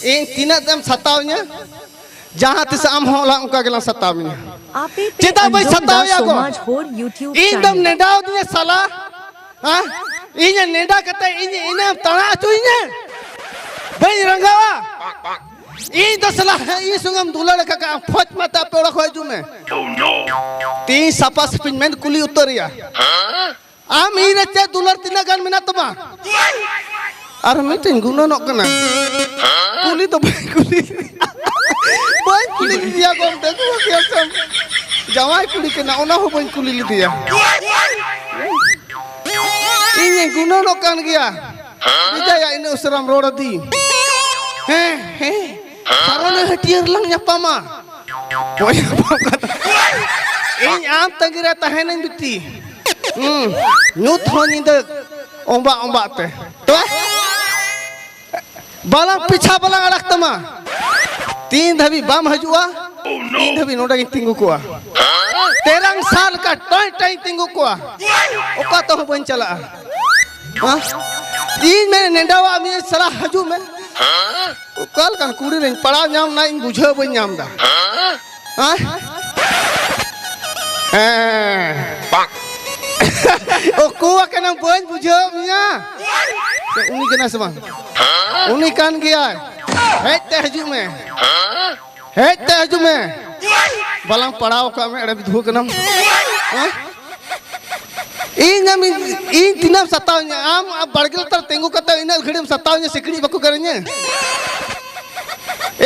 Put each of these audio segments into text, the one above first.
इन तीना तम सतावnya जहां तिस आम होला उनका गेला सतावnya चेता भाई सतावया को इन दम नेडाव दिया साला हां इन नेडा कते इन इना तना चुइने भाई रंगावा इन दसला इन सुंगम दुलड़ का फच मता पेड़ा खोजू में ती सपा स्पिनमेंट कुली उतरिया आम इन चे दुलड़ तीना गान मिना तमा और मीटिंग गुनो नक कना कुली तो भाई कुली दिया को देखो क्या सब जवाई कुली के ना ओना हो भाई कुली दिया इन गुनो नक कन गया बिजया इन उसराम रोड दी हे सारोने हटियर lang nyapama boy इन आम तंगिरा tahen इन बिटी nyut honi de ombak te तो बाला पीछा बाला अड़क तमा तीन धबी बाम हजुआ तीन धबी नोडा तिंगु कोआ 13 साल का टॉय टॉय तिंगु कोआ ओका तो बन चला हां तीन में नेडावा में सला हजू में कल kan कुड़ी रे पड़ा नाम ना इन बुझे बन नाम दा हां ओ कोआ के नाम बन बुझे मिया उनी के ना सबा उनी कान गया हेते हजू में बलांग पड़ाव का में अड़े धु के नाम इन तिनम सतावnya आम बड़गल तर तेंगु कता इना घड़ीम सतावnya सिकड़ी बकु करने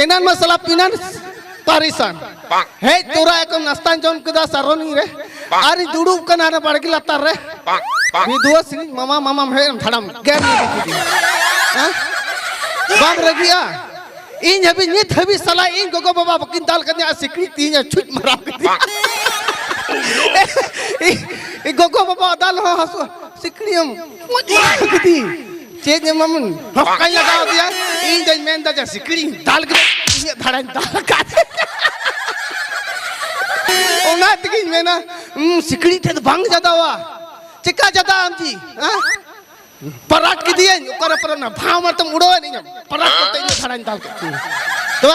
एनान मसला पिनान पारिसान हे तोरा एकम नास्तान जौन कदा सारोनी रे आरी दुडुब कना रे बड़गल तर रे विधुआ सिनी मामा हे धड़म गेम दी हां बाम रगिया इन हबी नित हबी सला इन गोगो बाबा बकिन दाल कने सिकड़ी तीन छुट मरा ए गोगो बाबा दाल हो हसु सिकड़ी हम कदी चेज ममन हक्का लगा दिया इन जन मेन दा सिकड़ी दाल के धड़न दाल का ओना तकी मेना सिकड़ी थे भंग जादा वा चिका जादा हम जी हां पराट की दिए ओकर पर ना भाव मत उड़ो नहीं पराट करते इन धड़न दाल के तो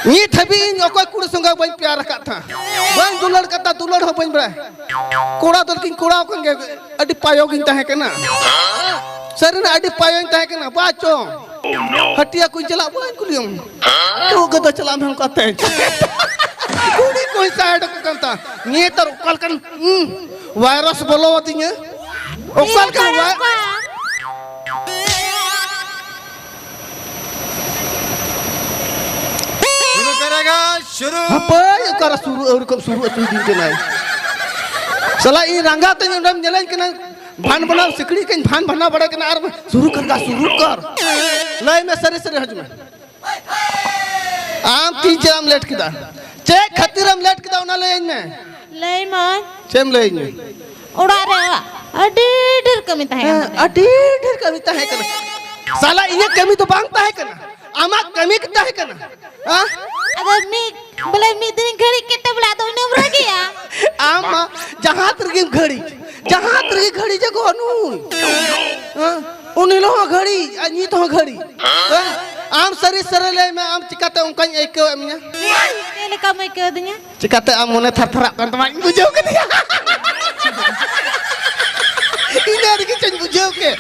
नी थबी ओको कुड़ संगा बन प्यार का था बन दुलड़ कता दुलड़ हो बन बरा कोड़ा दल किन कोड़ा कन गे अडी पायो किन ताहे कना सर ना अडी पायो किन ताहे कना बाचो हटिया कुछ चला बन कुलियम तो गदा चला हम कहते कुड़ी कोई साइड को कंता नी तर कल कन वायरस बोलो दिने ओकल का शुरू करेगा शुरू apa kara suruh और कब शुरू अचू दिन के नहीं सला इ रंगा त नम जलन के भान बना सिकड़ी के भान बना बड़े के आर शुरू कर लय में सरे हज में आम तीन जम लेट किदा चे खातिर हम लेट किदा उना लय में लय मन चेम लय में उड़ा रे अडी ढेर कमी ताहे कना साला इने कमी तो बांगता है कना आमा कमी किता है कना हां अगर मी बोले मी दिन घड़ी केते बुला तो ने उमरा गया आमा जहां तरगी घड़ी जगो अनु हां उनी लो घड़ी अनी तो घड़ी आम सरी सरले में आम चिकाते उनका एक अमिया केले का मैं कह दिया चिकाते आम मोने थरथरा कर तमा बुझो के दिया इने के चन बुझो के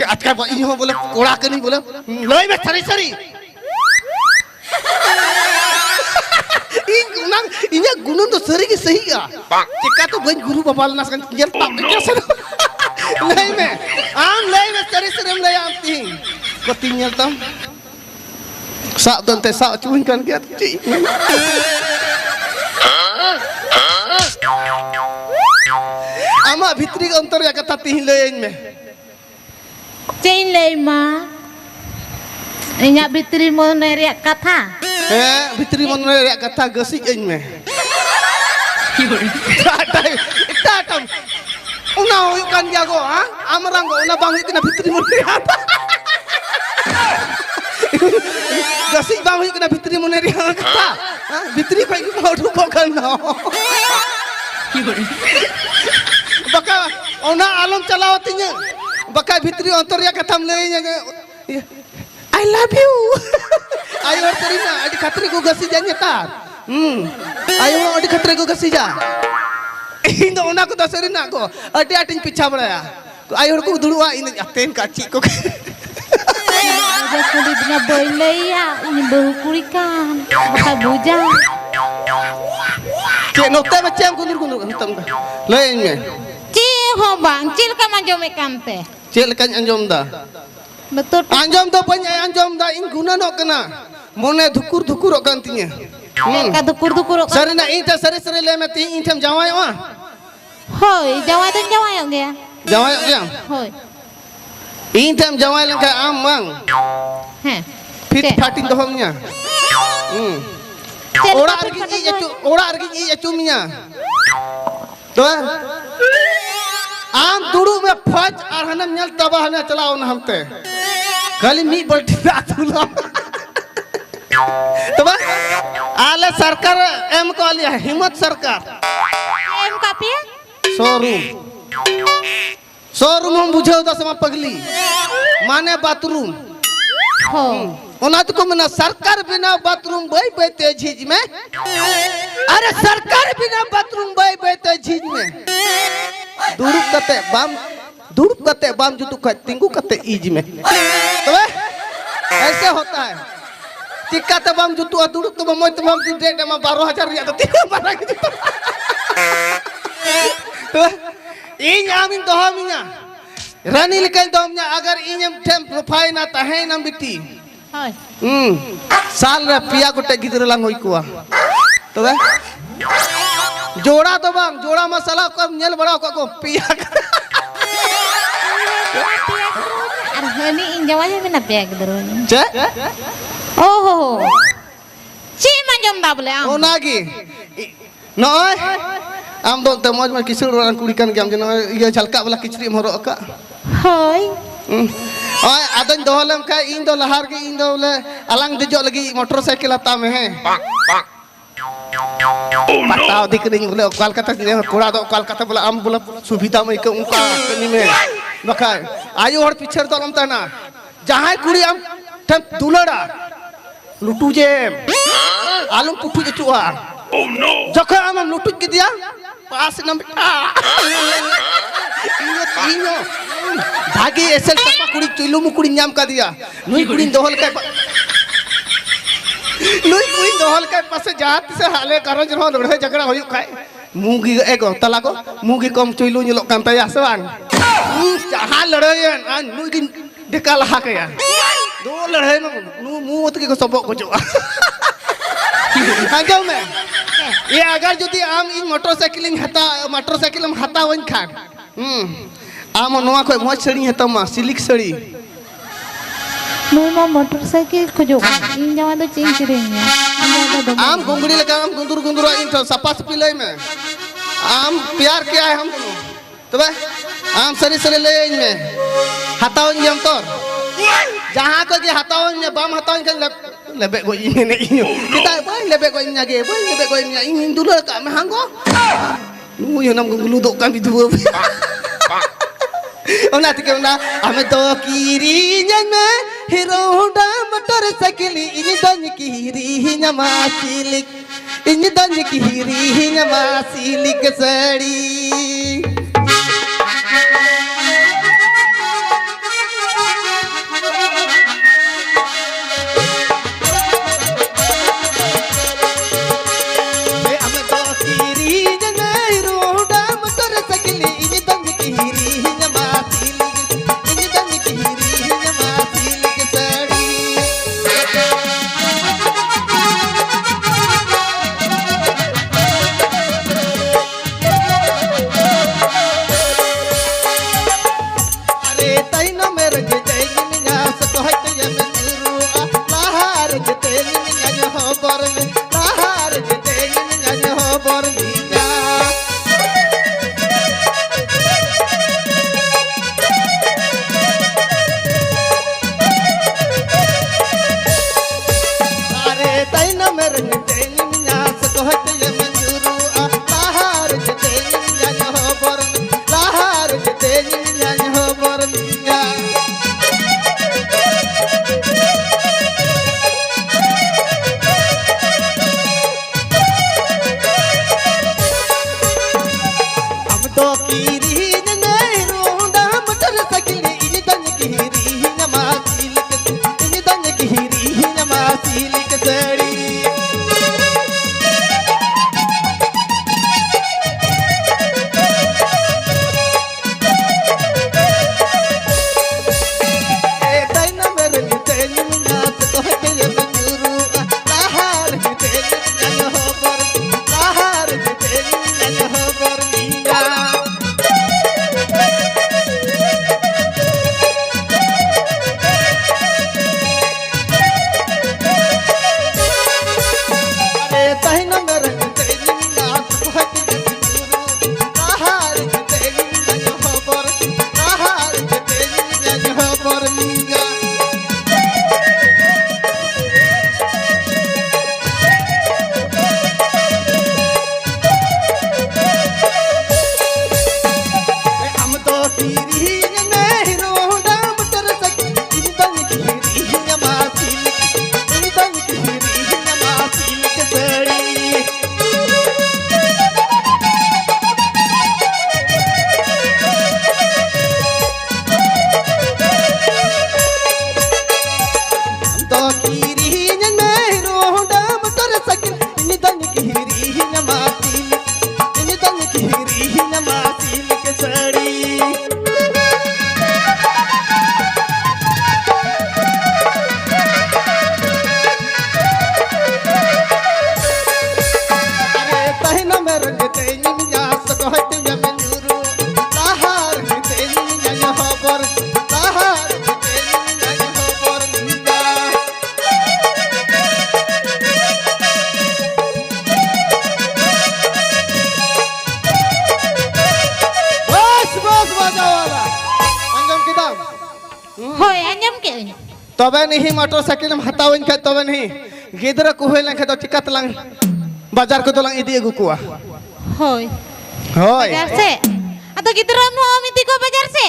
अच्छा इहो बोले कोड़ा के नहीं बोले लय में सरी इन्या गुणन तो सरी की सही का चिका तो बन गुरु बाबा ना सकन यार ता कैसे नहीं में आम नहीं में सरी हम ले आम ती को तीन तम सा दंते सा चुन kan के आमा भीतरी अंतर या कथा तीन ले में चेन ले मा इन्या भीतरी मन रे कथा भीतरी मन रे कथा गसी इन में टाटम उना हो kan jago ha amrang go una bang ikna भीतरी मन रे गसी bang ikna भीतरी मन रे कथा भीतरी कोई मोटू को करना बका ओना आलम चलावतिnya बका भीतरी अंतर या कथा ले I love you. Ayo terima, adik katri ko gasi ja nyetar. Ayo adik katri ko gasi ja. Indo ona ko dasari na ko. Adi ating picha baraya. Ayo ko duluwa ini aten kaci ko. Udah kulitnya boleh ya, ini bau kurikan, bakal bujang. Cek nokta macam kundur hitam dah. Lain me. Ciho bang, cil kan anjom ikan teh. Cek lekan anjom dah. Betul. Anjom dah banyak anjom dah in guna nok kena. Mone dhukur gantinya. Ka dukur. Sarina inta sare le me ting intam jawai wa. Hoi, jawai tu jawai yang dia. Jawai dia. Hoi. Intam jawai lang kay amang. Heh. Fit fatin dohongnya. Orang argi i acuminya. Tuh. Am dulu me faj arhanam nyal tabahana chalaw na hamte. Kali mi balti atula. Tuh. Ale सरकार M को लिया हिम्मत सरकार Em kapia? Showroom हम बुझे दस में पगली माने बाथरूम हो ओनात को मना सरकार बिना बाथरूम बई ते झीज में अरे सरकार बिना बाथरूम बई ते झीज में दुरुप कते बाम जुतु का तिंगु कते ईज में तो ऐसे होता है चिक्का तो बाम जुतु दुरुप तो मोय तो बाम जुतु डेट में 12,000 रिया तो 12 की तो इन आमिन दोहमिया रानी लिखल दोहमिया अगर इन टेम प्रोफाइल ना तहे ना बिटी Hoi. साल रे पिया गोटे गिदर लांग होई कुआ तो जोड़ा तो बांग जोड़ा मसाला को नेल बड़ा को पिया Arhani injawanya mina pia gedurun. चे Oh. Ci manjom dah boleh am. ओनागी नय आम दो ते मौज में किसुर orang कुड़ीकन के आम जन ये झलका वाला किचरी मोरो का Hoi. ओय आदन दोहलम का इन दो लहार के इन दो ले अलंग दिजो लगी मोटरसाइकिल आता में है बताओ दिकरिंग बोले कोलकाता ने कोड़ा दो कोलकाता बोला आम बोला सुविधा में के उनका कनी में बका आयु हर पिछर तो लमता ना जहां कुड़ी आम ठम दुलड़ा लुटू जे आलू पुठू जे चुआ जखा आम लुटू के दिया पास नम इनो भागी एसएल टपा कुड़ी चुलू मुकुड़ी नाम का दिया नुई कुड़ी दोहल के पासे जात से हाले करज रो लड़े झगड़ा होय खाय मुगी एगो तलाको मुगी कम चुलू निलो कान तया सवान जहां लड़ायन आ नुगी ढेका लहा के या दो लड़े नु मुत के सबो को जो आगे में ये अगर यदि आम इन मोटरसाइकिल हम हता वन खान आम नोआ को मोच सड़ी है तमा सिलिक सड़ी Mau motorcycle kujo. Injawa tu cing ciringnya. आम गुंगड़ी लगा आम गुंदुर इन तो सपा सपी ले में आम प्यार किया है हम दोनों तो बे आम सरी ले इन में हताओ इन हम तो जहाँ को कि हताओ इन बाम हताओ इन लेबे को इन ने इन kita boy लेबे को इन गे boy लेबे को इन dulu का में hango nu yo nam gulu dok kan bidu ओना तिके ओना हमें तो कीरी में हीरो होंडा मोटरसाइकिल इन दन कीरी नमासिलिक इन दन कीरी नमासिलिक सड़ी हमें तो कीरी में हीरो होंडा मोटरसाइकिल इन दन कीरी niya. हम तो खीरी में रोड़ा मटर सक इंदन खीरी मासिल इंदन खीरी मासिल के सड़ी तो खीरी में रोड़ा मटर सक इंदन खीरी मासिल इंदन खीरी मासिल के सड़ी अरे तहना में रंग तेनी मिया सकहत में मनुरू ताहार के तेनी मिया यहाँ पर ताहार के तेनी मिया यहाँ पर मिया बस बजावाला अंजम किताब Hoy, anyam ke? तबे नहीं मोटरसाइकिल में हतावन के तबे नहीं गिदरा को होइला के तो टिकट लंग बाजार को तो लंग इदी अगु कुआ Hoy. होय Bajar se? Atau gidra mo amiti ko bajar se?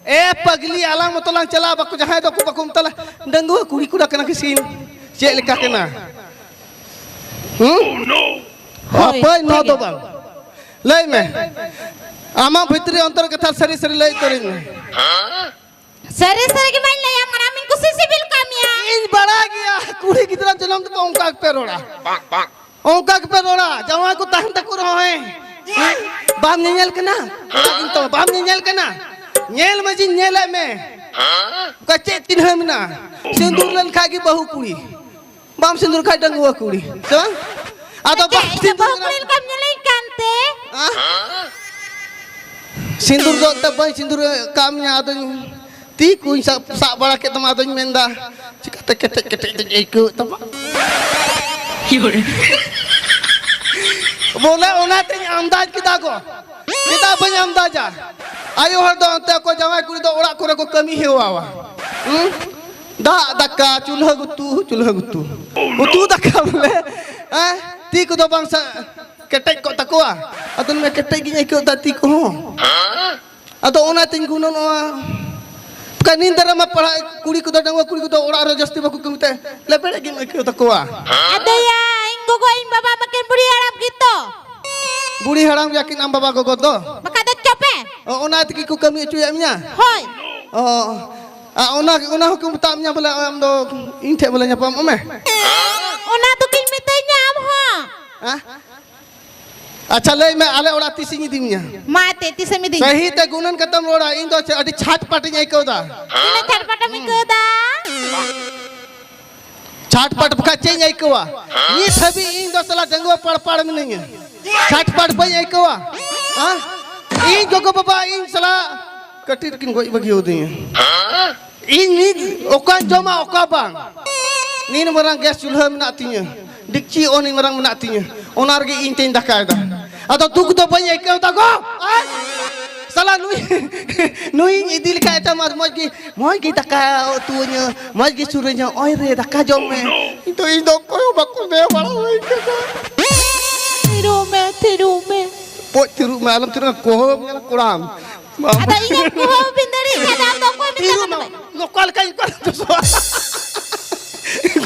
ए पगली आला मत लंग चला बकु जहां तो बकुम तला डंगु कुड़ी कुड़ा कना किसी चे लेका केना अपन न तो बा लई में आमा भितरी अंतर कथा सरी सरी लई तोरी में Sari ki main la ya maramin ko sibil kamya. इन बड़ा गया कुड़ी की तरह जन्म तो ओंका पे रोड़ा ओंका पे रोड़ा जवां को तहन तक रहो है बाम नेल कना लेकिन तो बाम नेल कना नेल में जी नेल में कच्चे तिन्ह में ना सिंदूर लन खागी बहु कुड़ी बाम सिंदूर खा डंगुआ कुड़ी समझ आ तो बाम सिंदूर Bakulil kamya la kante. सिंदूर दो तब सिंदूर काम में आदो ती कुछ सा बड़ा के तुम आदो मेंदा चिकते केटे केटे एक तुम बोले ओनाते अंदाज किदा को किदा बन अंदाजा आयो हर दो ते को जवाई कुड़ी दो ओड़ा करे को कमी है वावा दा दक्का चूल्हा गुत्तू गुत्तू दक्का बोले ती को दो बंसा केटे को तकोआ अतन में केटे गी को ती को अतो ओनाते गुनो कनिन दरा में पढ़ा कुड़ी को डंगवा कुड़ी को तो ओड़ा रे जस्ती बकु कमते लेपेड़े गी में को तकोआ Ada ya ingo ko in baba makin buri harap gitu. बूढ़ी हराम याकिन आम बाबा को दो Makada cope. ओना तकी को कमी चुया मिया Hoy. ओना को बता मिया बोले हम दो इन थे बोले nyapam ame Una tu kin mitanya am ha. अच्छा ले मैं आले ओड़ा तीसी दी मिया Mate ti semiding. सही ते गुणन खत्म रोड़ा इन दो अडी छाट पाटी नहीं को दा Ina charpata mi kuda. छाट पाट का चेंज नहीं को ये सभी इन दो सला डंगवा पड़ में नहीं है छाट पाट पे नहीं को हां इन गोगो बाबा इन सला कटिर किन गोई बगी होती है इन नी ओका जमा ओका बांग नीन मरang गैस चूल्हा में नाती है डिक्ची ओन इन मरang नाती है ओनार के इन तेन दकाय दा अतो दुख तो पे नहीं को ता को salah nui idil ka eta moi ki taka tuanya moi ki surenya oi re taka jom me itu indo ko bakul me bala oi ka Tirume. po tiru malam tiru ko kuram Ada ingat ko bindari kada am ko tiru bindari. lokal ka ko to so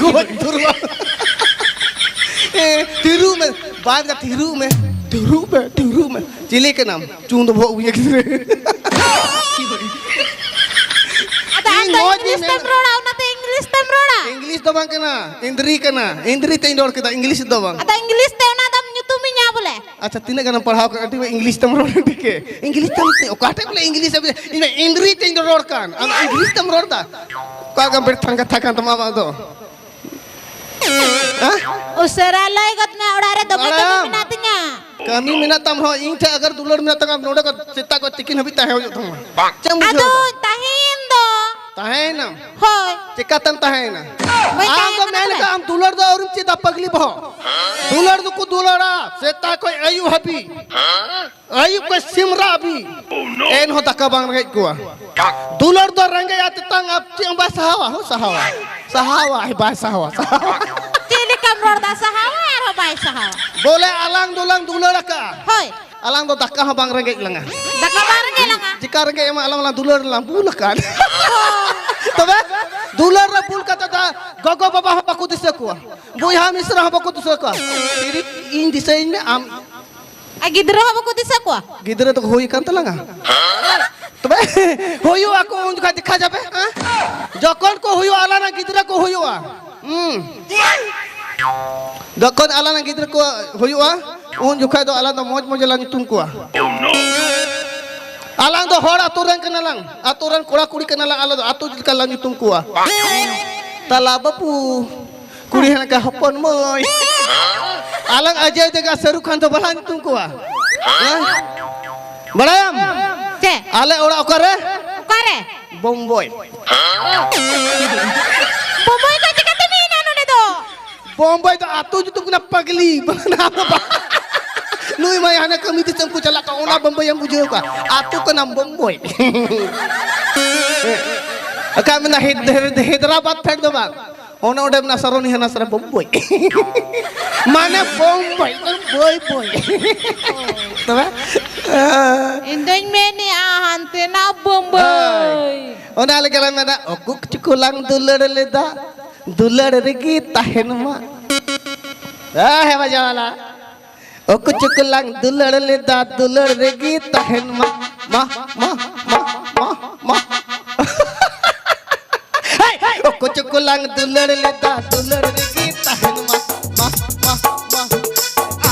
go tiru tiru me baad ka tiru me चिले के नाम चूंद भो ये किसने Ada English temroda una te English temroda. English तो बांग कना इंद्री ते इंडोर के इंग्लिश तो बांग Ada English te una dam nyutuminya boleh. अच्छा तीन गाना पढ़ाओ कर अटी इंग्लिश तम रोड के इंग्लिश तम ओकाटे बोले इंग्लिश अब इन इंद्री ते इंडोर कान अब इंग्लिश तम रोड दा का गम बेट थंगा थकान तम आवा दो Usara lai got na orare do kami minatinya. कमी मिना तम हो इन थे अगर दुलर मिना तंग नोडे को चित्ता को तिकिन हबी ताहे हो तुम चम बुझो Aduh tahin do. ताहे ना Hoy. चिका तम ताहे ना आम तो मैंने कहा हम दुलर दो और चिदा पगली बहो दुलर दो को दुलरा सेता कोई आयु हबी आयु को सिमरा भी एन हो तक बांग रंगे को दुलर दो रंगे या तंग अब चिंग बा सहावा हो सहावा है बा सहावा Cili kamror da sahawa ero bai sahawa. बोले अलांग दुलंग दुलर का Hoi. अलांग तो तक हा बांग रंगे लंगा Daka bareng langa. jika renge emang alang dular lang bulakan तबे दुलर रा पुल कता ता गगो बाबा हम बकु दिसे को बुई हम इसरा हम बकु दिसे को तिरी इन दिसे में आम Gidro haba ko disa ko. गिदरे तो होई kan तलंगा तबे होयो ako उन का दिखा जाबे जकन को होयो आला ना गिदरे को होयो जकन आला ना गिदरे को होयो उन जुखा दो आला तो मौज मौज ला नितुन को alang do hor aturan kenalang aturan kura kuri kenalang ala do atu jika lang itung kuah tala bapu kuri hana ka hapon moy alang aja jaga seru kan to balan itung kuah barayam Ce. ale ora okare Kare. bomboy Bomoy ka jika tini nanu ne do. bomboy to atu jutu kena pagli bana apa Nui mai hana kami tu semku cala ka ona bomboy yang bujur ka atu kena bomboy kami na Hyderabad phed do bang ona ode na saroni hana sara bomboy mane bomboy boy tabe Indoy meni ahante na bomboy. ona le kala mena okuk cikulang dular regi tahen ma he bajala okuk cikulang dular regi tahen ma okuk cikulang dular regi tahen ma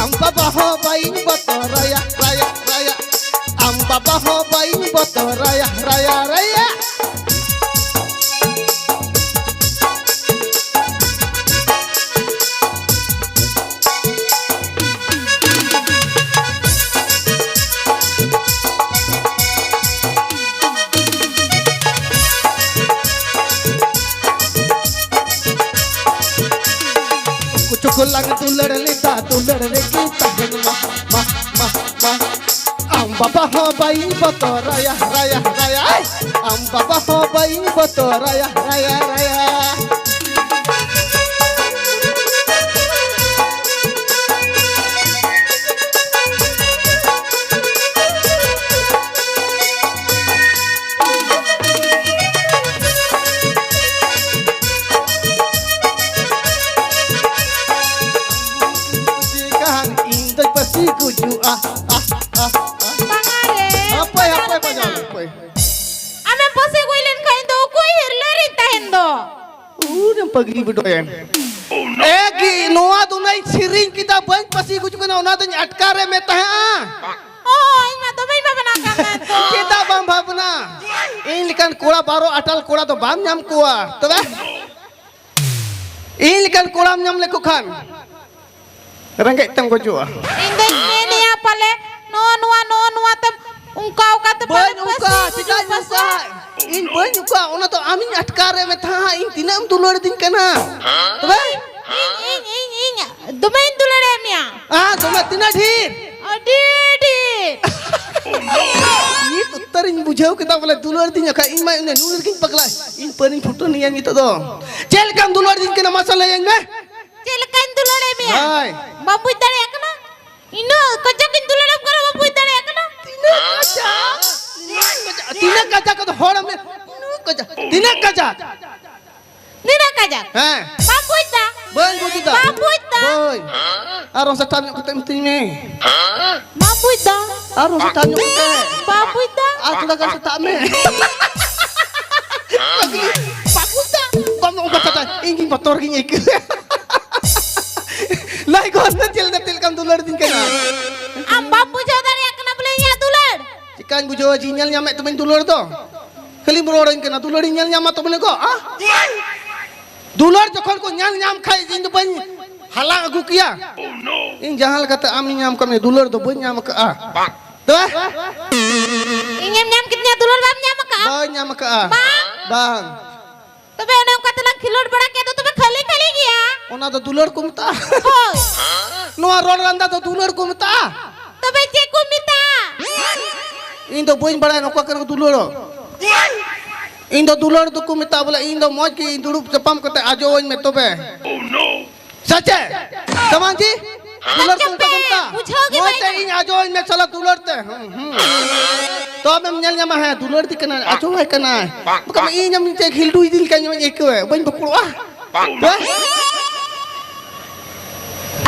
amba baho bain boto raya amba baho bain boto raya Kulang dular regi tahen ma amba baho bain boto raya amba baho bain boto raya Pangare. apa jangan Ame pose goilen kain do ko hirleri tahen do. udah pagi bedoyan egi noa dunai siring kita bank pasi kuju kana ona tanya atkare me tah Oh, ina to mai baba na kangan to. kita bam bhabna in likan kola baro atal kola to bam nyam kuah to ba in likan kola nyam le kukhan rangge tang goju Indoy meni apale no nuwa tam ungkau kata banyak uka tidak uka in banyak uka ona to amin atkare me tah in tinam dulur din kana to ba ing dumain dulare mia. doma tina dhir Adi. ये उत्तर इन बुझाओ kita boleh dulur din ka in mai ne nulur kin pagla in paring photo ni yang itu do cel kam dulur din kena masalah yang me Celakain dulare mia. hai Babu dare akna. Ino kajakin dulare karo babu dare akna. tina kaja ka to hora me tina kaja Nina kajak. ha Babu da. boy bujita Babu da. boy arong sa tanyo kita mesti me Babu da. arong sa tanyo kita Babu da. aku dah kasi ta me pakuta bam ko kata ingin motor king ik lai ko na til kam dulur din kana Am babu jadari akna bole ya dular. Ikan bujo jinyal nyamek temen dulur to. Kali beroran kena dulur nyal nyama to bele ko. Dulur jokon ko nyam khai jin ban halang agu kia. In jahal kata ami nyam kame dulur to ban nyam ka To Ingem nyam kitnya dulur bam nyam ka. ban nyam ka Bang. Bang. Tobe ona kata lang khilod bada ke to tobe खली खली गया ओना तो दुलड़ को मता होय नोआ road रंदा तो दुलड़ को मता तबे चे को मिता इन तो बोइन बड़ा नोका कर दुलड़ इन तो दुलड़ तो को मता बोला इन तो मौज की दुड़ुप चपम करते आजो में तोबे ओह नो सच है समान जी दुलड़ को मता मौज ते इन आजो में चला दुलड़ते तो अब हम nyal nyama है दुलड़ दी कना आजो है कना बका इन nyam ते खिलडू दिल का nyam एक है बोइन बकुआ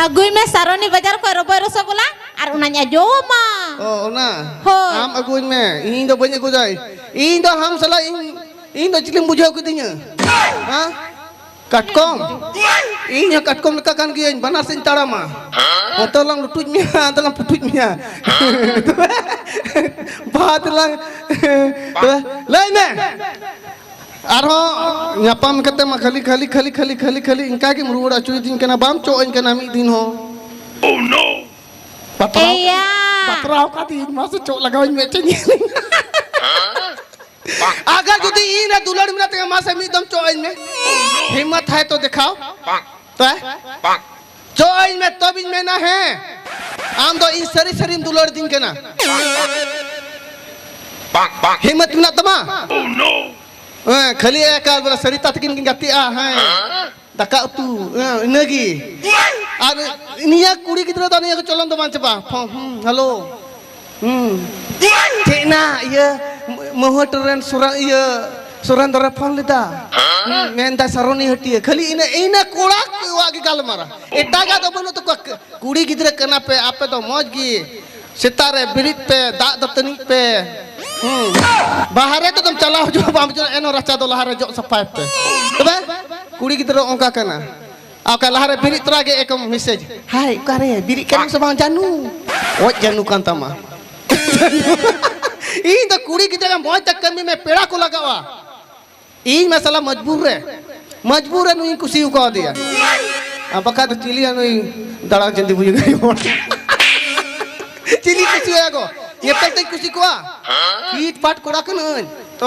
अगुई में सारोनी बाजार को रोबो रसगुल्ला और उनाnya जोमा ओ ना होय हम अगुई में इन दो बने को जाए इन दो हम सला इन दो चिलिम बुझाव को दिnya हां कटकोम इन कटकोम लका kan gian banar sin tarama tolong lutut mia tolong putut mia bahat lang lain me arho nyapam kate ma khali inka ke muruad acui din kana bam coin kana mi din ho oh no patrao ka din mas cok lagawin me ceni अगर यदि इन दुलड़ मिला तो मां से मी दम चोइन में हिम्मत है तो दिखाओ तो है चोइन में तो भी में ना है आम तो इन सरी सरी दुलड़ दिन के ना हिम्मत मिला तमा खाली एक बोला सरी ततकिन गति आ है दका तू नगी और निया कुड़ी कितना तो निया को चलन तो मान चपा hello Cina iya mohotoran suran dora phone leda menta saroni hati khali ina kola wagi gal mara etaga do banu to kudi gidra kana pe ape to moj gi sitare birit pe dak do tani pe bahare to tum chala jo bam jo eno racha do lahare jo sapai pe tobe kudi gidra onka kana aka lahare birit trage ekom message hai kare birit kan sabang janu oj janu kan tama इन तो कुड़ी की जगह मौज तक कमी में पेड़ा को लगावा इन में साला मजबूर है नुई कुछ को दिया अब बका तो चिली है नुई दड़ा जल्दी बुझ गई चिली कुछ है को ये पेट कुछ को कीट पाट कोड़ा कन तो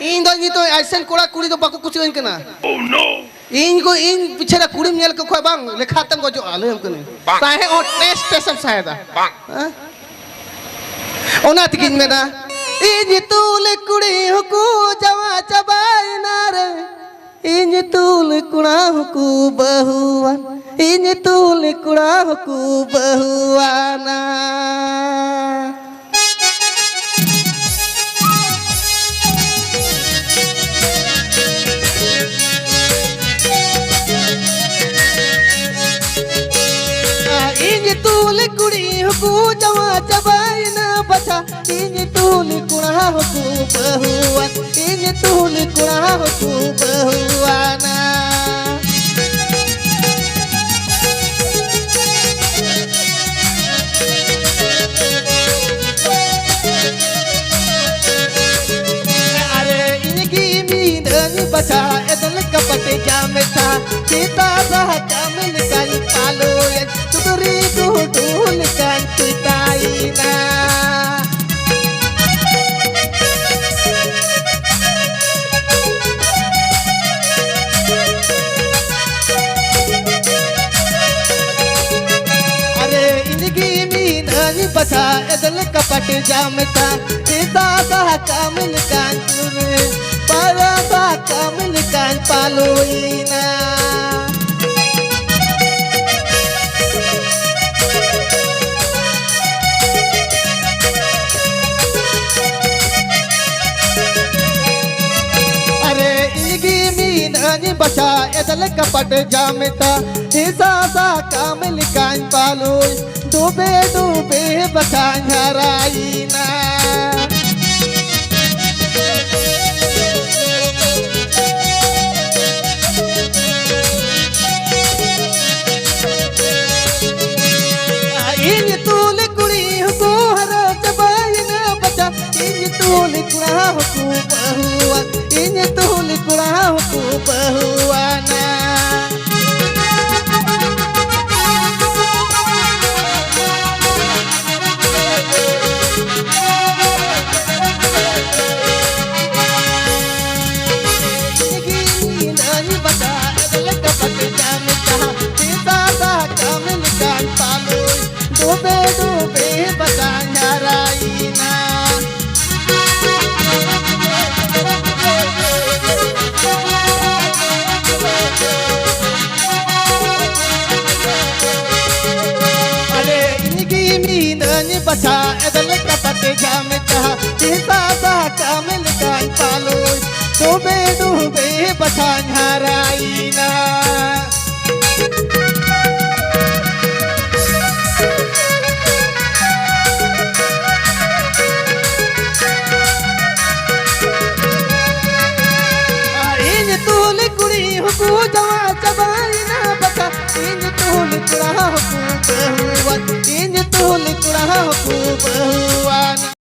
इन दो ये तो ऐसे कोड़ा कुड़ी तो बाको कुछ नहीं करना ओह नो इन को इन पिछला कुड़ी मेल को खोय बांग लेखा तंग को जो आले हम कने साहे और टेस्ट सब साहे दा ओना तिकिन में ना इन तूल कुड़ी को जवा चबाई ना रे इन तूल कुड़ा को बहुआ इन तूल कुड़ा को बहुआ ना इन तूल कुड़ी को जवा चबाई ना बचा इन तूल कुड़ा को बहुआ इन तूल कुड़ा को बहुआ ना अरे इनकी मीदन बचा एदल कपट जाम था सीता सा कामिल काली पालो तुदरी को ढूल कान पिताई ना अरे इनकी मीदन बचा एदल कपट जाम था सीता सा कामिल कान पारा सा कामिल कान पालो ना बचा एदल कपट जामता हिसा सा कामिल कान पालो डूबे डूबे बचा हराई ना इन तूल कुड़ी को हर चबाई ना बचा इन तूल कुड़ा को बहुआ इन तूल कुड़ा को बहुआ ना Tani basa edal kapate jam cha tisa sa kamil kan palo dube dube basan haraina in tul kuri huku jawa chabaina bata in tul kura huku behuwan in tul kura huku